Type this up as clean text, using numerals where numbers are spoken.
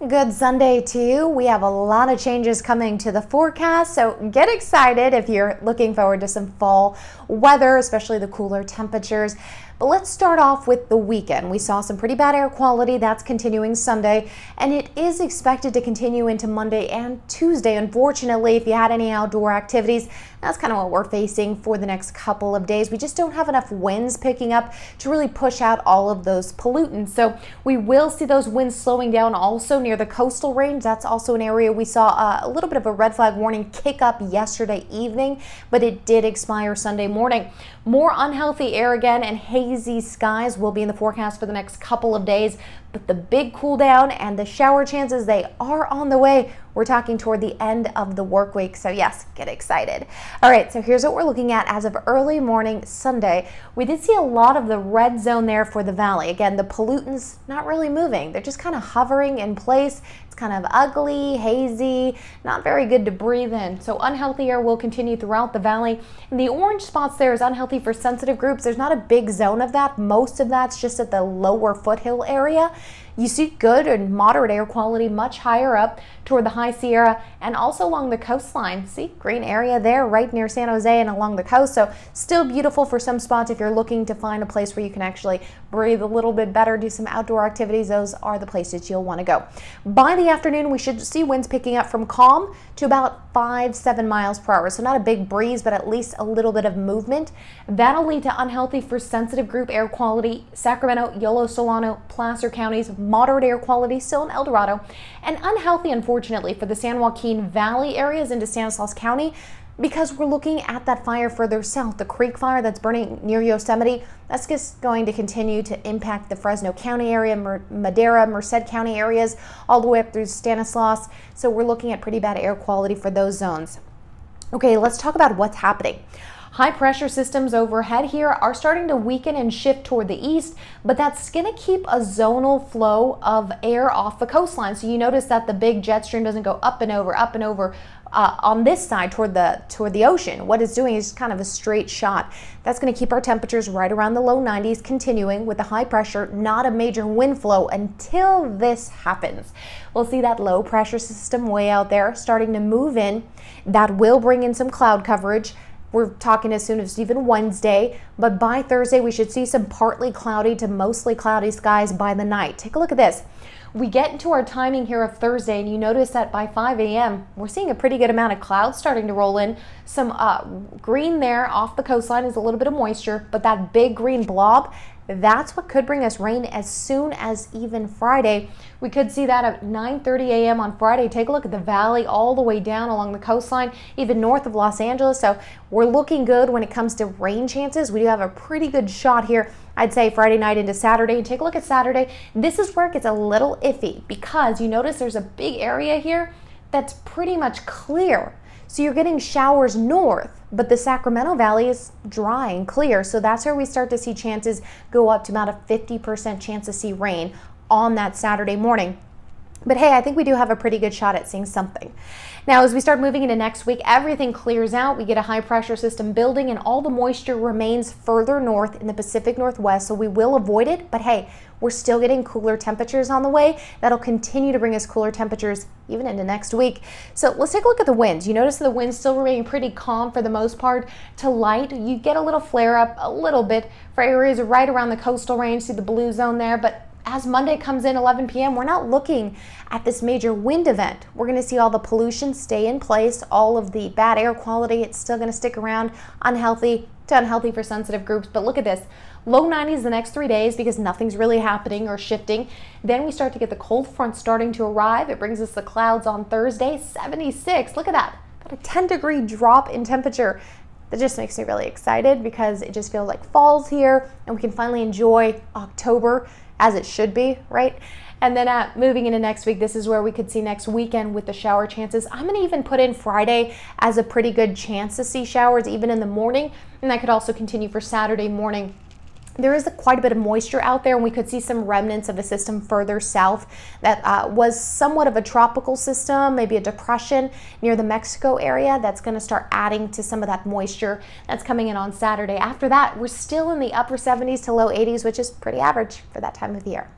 Good Sunday to you. We have a lot of changes coming to the forecast, so get excited if you're looking forward to some fall weather, especially the cooler temperatures. But let's start off with the weekend. We saw some pretty bad air quality. That's continuing Sunday, and it is expected to continue into Monday and Tuesday. Unfortunately, if you had any outdoor activities, that's kind of what we're facing for the next couple of days. We just don't have enough winds picking up to really push out all of those pollutants. So we will see those winds slowing down also near the coastal range. That's also an area we saw a little bit of a red flag warning kick up yesterday evening, but it did expire Sunday morning. More unhealthy air again and hazy skies will be in the forecast for the next couple of days, but the big cool down and the shower chances, they are on the way. We're talking toward the end of the work week, so yes, get excited. All right, so here's what we're looking at as of early morning Sunday. We did see a lot of the red zone there for the valley. Again, the pollutants not really moving. They're just kind of hovering in place. It's kind of ugly, hazy, not very good to breathe in. So unhealthy air will continue throughout the valley. And the orange spots there is unhealthy for sensitive groups. There's not a big zone of that. Most of that's just at the lower foothill area. You see good and moderate air quality much higher up toward the High Sierra and also along the coastline. See, green area there right near San Jose and along the coast. So still beautiful for some spots if you're looking to find a place where you can actually breathe a little bit better, do some outdoor activities. Those are the places you'll want to go. By the afternoon, we should see winds picking up from calm to about 5-7 miles per hour. So not a big breeze, but at least a little bit of movement. That'll lead to unhealthy for sensitive group air quality. Sacramento, Yolo, Solano, Placer counties, moderate air quality still in El Dorado, and unhealthy, unfortunately, for the San Joaquin Valley areas into Stanislaus County, because we're looking at that fire further south, the creek fire that's burning near Yosemite. That's just going to continue to impact the Fresno County area, Madera, Merced County areas, all the way up through Stanislaus. So we're looking at pretty bad air quality for those zones. Okay, let's talk about what's happening. High pressure systems overhead here are starting to weaken and shift toward the east, but that's going to keep a zonal flow of air off the coastline. So you notice that the big jet stream doesn't go up and over on this side toward the ocean. What it's doing is kind of a straight shot. That's going to keep our temperatures right around the low 90s, continuing with the high pressure, not a major wind flow until this happens. We'll see that low pressure system way out there starting to move in. That will bring in some cloud coverage. We're talking as soon as even Wednesday, but by Thursday we should see some partly cloudy to mostly cloudy skies by the night. Take a look at this. We get into our timing here of Thursday, and you notice that by 5 a.m. we're seeing a pretty good amount of clouds starting to roll in. Some green there off the coastline is a little bit of moisture, but that big green blob, that's what could bring us rain as soon as even Friday. We could see that at 9:30 a.m. on Friday. Take a look at the valley all the way down along the coastline, even north of Los Angeles. So we're looking good when it comes to rain chances. We do have a pretty good shot here, I'd say Friday night into Saturday. And take a look at Saturday. This is where it gets a little iffy because you notice there's a big area here that's pretty much clear. So you're getting showers north, but the Sacramento Valley is dry and clear. So that's where we start to see chances go up to about a 50% chance to see rain on that Saturday morning. But hey, I think we do have a pretty good shot at seeing something. Now, as we start moving into next week, everything clears out. We get a high pressure system building and all the moisture remains further north in the Pacific Northwest. So we will avoid it. But hey, we're still getting cooler temperatures on the way. That'll continue to bring us cooler temperatures even into next week. So let's take a look at the winds. You notice the winds still remaining pretty calm for the most part to light. You get a little flare up a little bit for areas right around the coastal range. See the blue zone there, but as Monday comes in 11 p.m., we're not looking at this major wind event. We're going to see all the pollution stay in place, all of the bad air quality, it's still going to stick around, unhealthy for sensitive groups. But look at this, low 90s the next 3 days because nothing's really happening or shifting. Then we start to get the cold front starting to arrive. It brings us the clouds on Thursday, 76. Look at that, about a 10-degree drop in temperature. That just makes me really excited because it just feels like fall's here and we can finally enjoy October as it should be, right? And then moving into next week, this is where we could see next weekend with the shower chances. I'm going to even put in Friday as a pretty good chance to see showers even in the morning, and that could also continue for Saturday morning. There is quite a bit of moisture out there, and we could see some remnants of a system further south that was somewhat of a tropical system, maybe a depression near the Mexico area that's going to start adding to some of that moisture that's coming in on Saturday. After that, we're still in the upper 70s to low 80s, which is pretty average for that time of year.